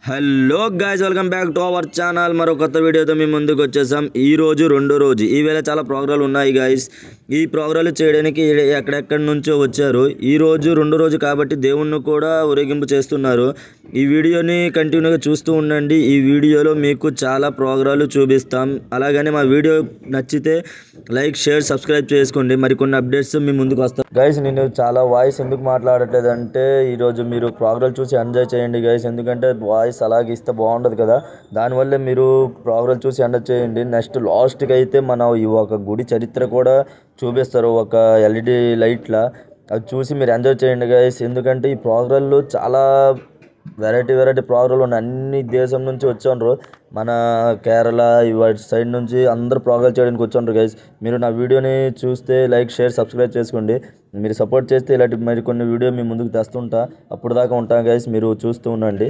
Hello guys, welcome back to our channel. మరో కొత్త వీడియోతో మేము ముందుకు వచ్చేసాం. ఈ రోజు రెండో రోజు. ఈవేళ చాలా ప్రోగ్రాలు ఉన్నాయి గైస్. ఈ ప్రోగ్రాలు చేయడానికి ఎక్కడెక్కడి నుంచో వచ్చారు. ఈ రోజు రెండో రోజు కాబట్టి దేవుణ్ణి కూడా ఊరేగింపు చేస్తున్నారు. ఈ వీడియోని కంటిన్యూగా చూస్తూ ఉండండి. ఈ వీడియోలో మీకు చాలా ప్రోగ్రాలు చూపిస్తాం. అలాగని మా వీడియో నచ్చితే లైక్, షేర్, సబ్స్క్రైబ్ చేసుకోండి. మరికొన్ని అప్డేట్స్ మీ ముందుకు వస్తాం. గైస్, నేను చాలా వాయిస్ ఎందుకు మాట్లాడట్లేదు అంటే ఈరోజు మీరు ప్రోగ్రాలు చూసి ఎంజాయ్ చేయండి గైస్. ఎందుకంటే వాయిస్ అలాగే ఇస్తే బాగుండదు కదా, దానివల్ల మీరు ప్రోగ్రాం చూసి ఎంజాయ్ చేయండి. నెక్స్ట్ లాస్ట్కి అయితే మన ఈ ఒక గుడి చరిత్ర కూడా చూపిస్తారు, ఒక ఎల్ఈడి లైట్లా. అది చూసి మీరు ఎంజాయ్ చేయండి గైస్. ఎందుకంటే ఈ ప్రోగ్రాంలు చాలా వెరైటీ ప్రోగ్రాంలు ఉన్నాయి. అన్ని దేశం నుంచి వచ్చారు. మన కేరళ వాటి సైడ్ నుంచి అందరు ప్రోగ్రాం చేయడానికి వచ్చారు గైస్. మీరు నా వీడియోని చూస్తే లైక్, షేర్, సబ్స్క్రైబ్ చేసుకోండి. మీరు సపోర్ట్ చేస్తే ఇలాంటి మరికొన్ని వీడియో మీ ముందుకు తెస్తుంటా. అప్పుడు దాకా ఉంటాను గైస్, మీరు చూస్తూ ఉండండి.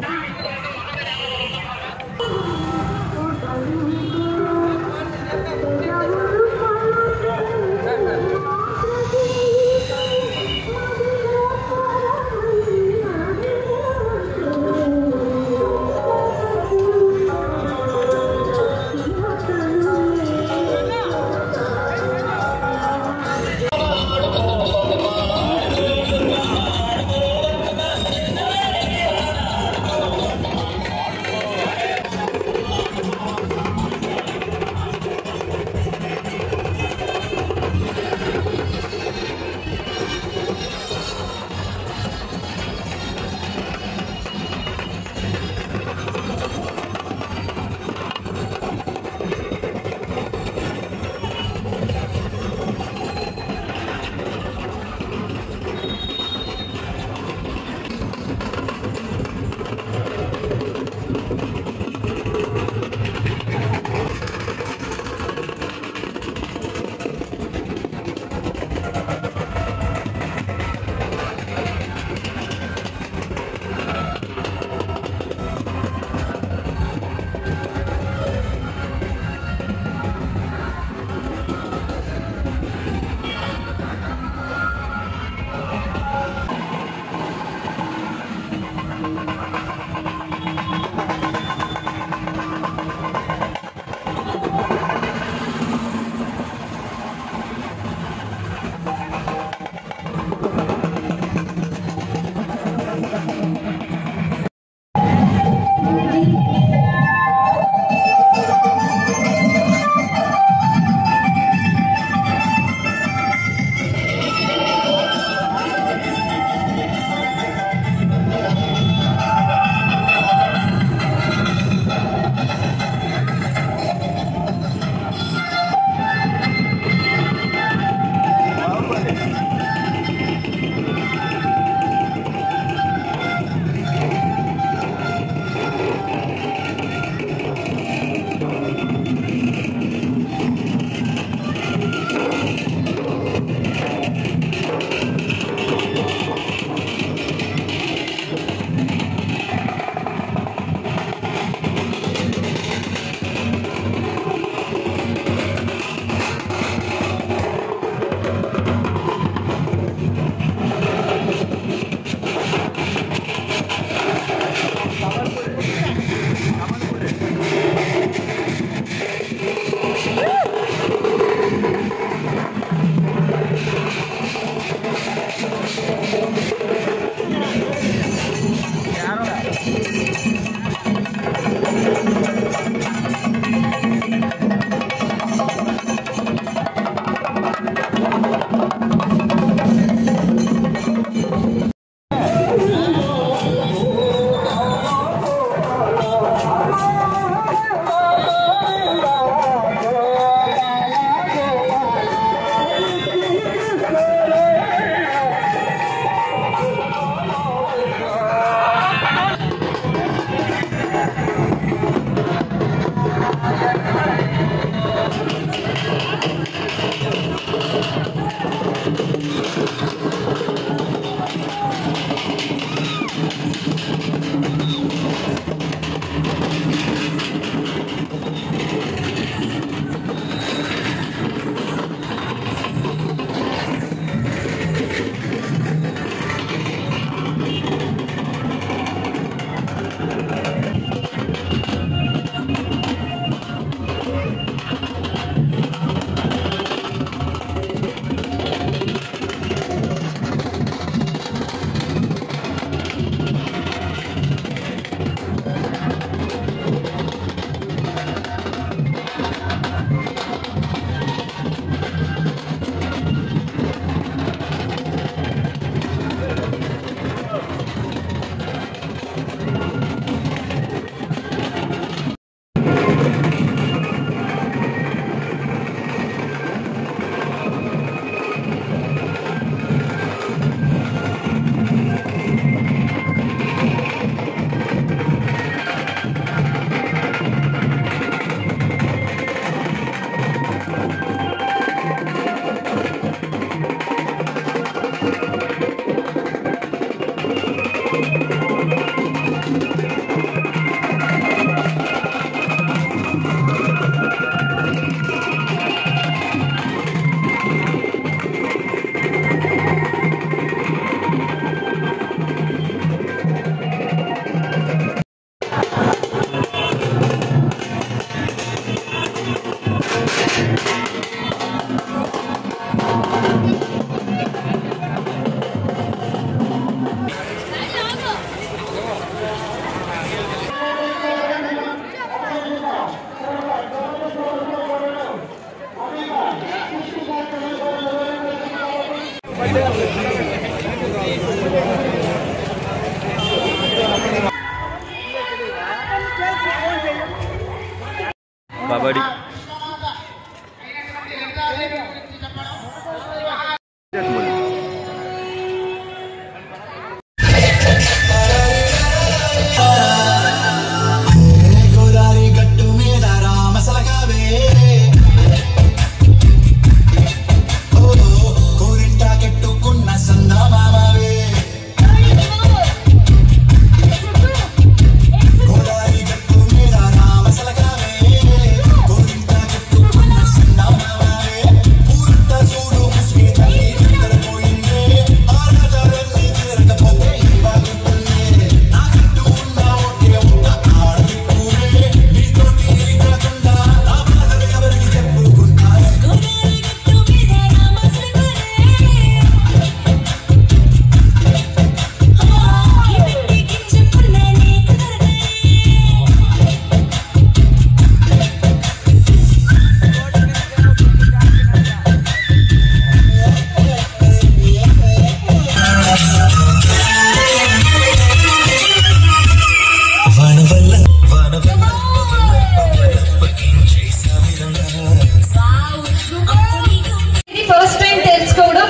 కబడ్డీ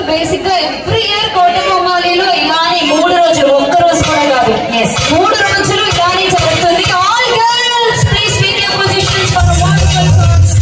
బేసిక్ గా ఎవ్రీ ఇయర్ కోటబొమ్మాలిలో ఇలానే 3 రోజులు ఒక్క రోజు కూడా కాదు 3 రోజులు ఇలానే జరుగుతుంది. All girls please take your positions for a wonderful dance.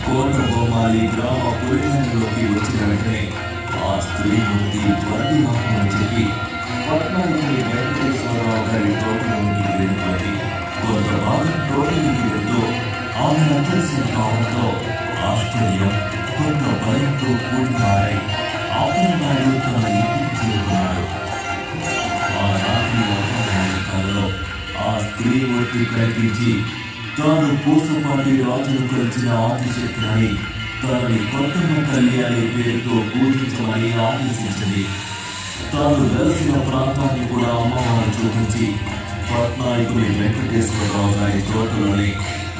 Kotabommali గ్రామ పులిహంలోకి వచ్చిన వెంటనే ఆ స్త్రీ మూర్తి ప్రతిమాహమని చెప్పి పట్నానికి వెంకటేశ్వరరావు గారి తోటలోకి వెళ్ళిపోయి కొంత భాగం తోటలోకి వెళ్తూ ఆమె అదృశ్య భావంతో ఆశ్చర్యం కొంత భయంతో కూడినారై అప్పలనాయుడు తన ఇంటికి చేరుకున్నాడు. ఆ రాత్రి అప్పలనాయుడు కలలో ఆ స్త్రీ మూర్తి కనిపించి తాను పూసపాటి రాజును కొలిచిన ఆదిశక్తిని తనని కొత్తమ్మ తల్లి అనే పేరుతో పూజించమని ఆదేశించింది. తాను వెలసిన ప్రాంతాన్ని కూడా అమ్మవారు చూపించి పట్నాయకుని వెంకటేశ్వరరావు గారి తోటలోని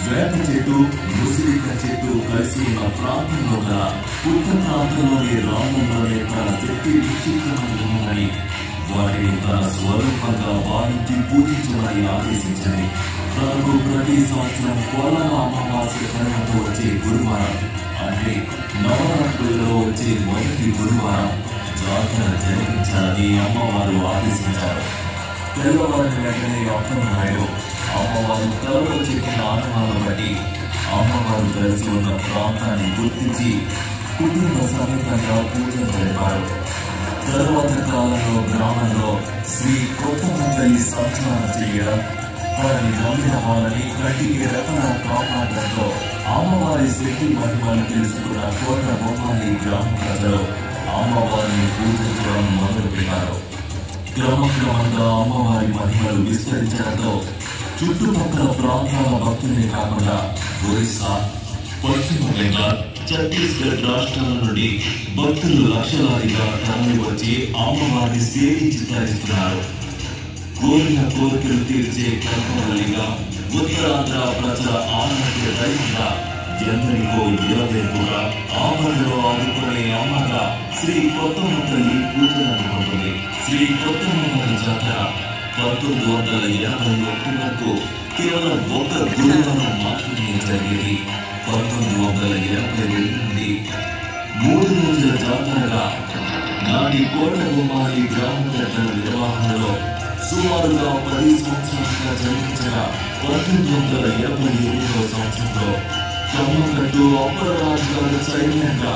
వేప చెట్టు ముసిరిక చెట్టు కలిసి ఉన్న ప్రాంతంలో గల ఉత్తర ప్రాంతంలోని రామంలోనే తన శక్తి విచిత్రమని వాటిని తన స్వరూపంగా భావించి పూజించమని ఆదేశించింది. తనకు ప్రతి సంవత్సరం కోలాల అమావాస్య కనుమతో వచ్చే గురువారం అంటే నవరాత్రులలో వచ్చే మొదటి గురువారం జాతర జరిపించాలని అమ్మవారు ఆదేశించారు. తెల్లవారిన వెంటనే అప్పన్నాయుడు అమ్మవారు కలలో చెప్పిన ఆనవాలను బట్టి అమ్మవారు కలిసి ఉన్న ప్రాంతాన్ని గుర్తించి కుటుంబ సమేతంగా పూజలు జరిపారు. తరువాత కాలంలో గ్రామంలో శ్రీ కొత్తమంగళి సంచారం చేయడం, తనని నమ్మిన వాళ్ళని కంటికి రెప్పలా కాపాడడంతో అమ్మవారి శక్తి మహిమను తెలుసుకున్న కోట బొమ్మాలి గ్రామ ప్రజలు అమ్మవారిని పూజించడం మొదలుపెట్టారు. క్రమక్రమంగా అమ్మవారి మహిమలు విస్తరించడంతో చుట్టుపక్కల ప్రాంతాల భక్తులే కాకుండా ఒరిస్సా, పశ్చిమ బెంగాల్, ఛత్తీస్గఢ్ రాష్ట్రాల నుండి భక్తులు లక్షలాదిగా తరలి వచ్చి అమ్మవారిని సేవించి తరిస్తున్నారు. కోరిన కోరికలు తీర్చే కల్పవల్లిగా ఉత్తరాంధ్ర ప్రజల ఆరోగ్య దైవంగా ఎందరికో ఇరవైపుగా ఆపదలో ఆదుకునే అమ్మగా శ్రీ కొత్తమ్మ తల్లి పూజలు అందుకుంటుంది. శ్రీ కొత్తమ్మ జాతర 1981 వరకు కేవలం ఒక గురువారం మాత్రమే జరిగేది. 1982 నుండి 3 రోజుల జాతరగా నాటి కోట బొమ్మాలి గ్రామ పెద్దల నిర్వహణలో సుమారుగా 10 సంవత్సరాలుగా జరిగించగా 1928వ సంవత్సరంలో కమ్మకట్టు అప్పలరాజు గారు సైన్యంగా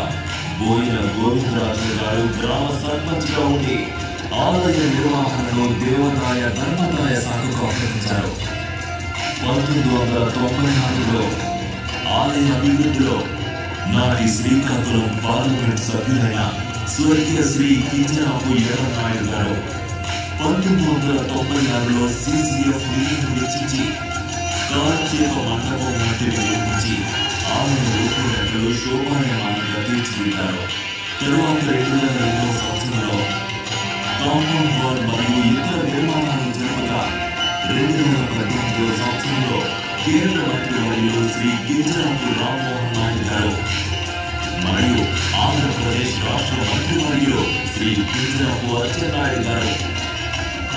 బోయిన గోవిందరాజు గారు గ్రామ సర్పంచ్గా ఉండి ఆలయ నిర్వహణలో దేవదాయ ధర్మదాయ శాఖకు అప్పగించారు. 1994లో ఆలయ అభివృద్ధిలో నాటి శ్రీకాకుళం పార్లమెంట్ సభ్యులైన స్వర్గీయ శ్రీ కింజరాపు ఎర్రనాయుడు గారు 1996లో CCF నిధులను వెచ్చించి కాలక్షేప మండపం వంటిని నిర్మించి ఆలయ రూపురేఖలు శోభాయమానంగా తీర్చిదిద్దారు. తరువాత 2002వ సంవత్సరంలో కాంపౌండ్ వాల్ మరియు ఇతర నిర్మాణాలు జరపగా 2018వ సంవత్సరంలో కేంద్ర మంత్రివర్యులు శ్రీ కింజరాపు రామ్మోహన్ నాయుడు గారు మరియు ఆంధ్రప్రదేశ్ రాష్ట్ర మంత్రివర్యులు శ్రీ కింజరాపు అచ్చెన్నాయుడు గారు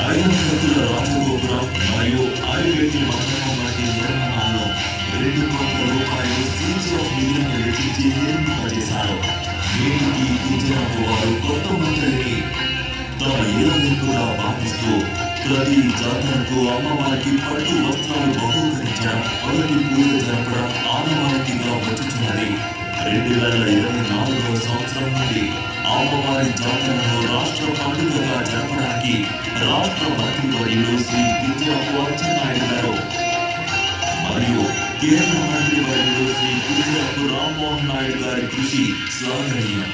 5 అంతస్తుల రాజగోపురం మరియు 5 వ్యక్తి మండపం వంటి నిర్మాణాలను 2 కోట్ల రూపాయలు CCF నిధులను వెచ్చించి నిర్మింపజేశారు. నేటికి కింజరాపు వారు కొత్త మంత్రిని తమ ఇరవైపుగా భావిస్తూ ప్రతి జాతరకు అమ్మవారికి పట్టు వస్త్రాలు బహూకరించడం, మొదటి పూజ జరపడం ఆనవాయితీగా వచ్చుతున్నది. 2024వ సంవత్సరం నుండి అమ్మవారి జాతరను రాష్ట్ర పండుగగా జరపడానికి రాష్ట్ర మంత్రివర్యులు శ్రీ కింజరాపు అచ్చెన్నాయుడు గారు మరియు కేంద్ర మంత్రివర్యులు శ్రీ కింజరాపు రామ్మోహన్ నాయుడు గారి కృషి శ్లాఘనీయం.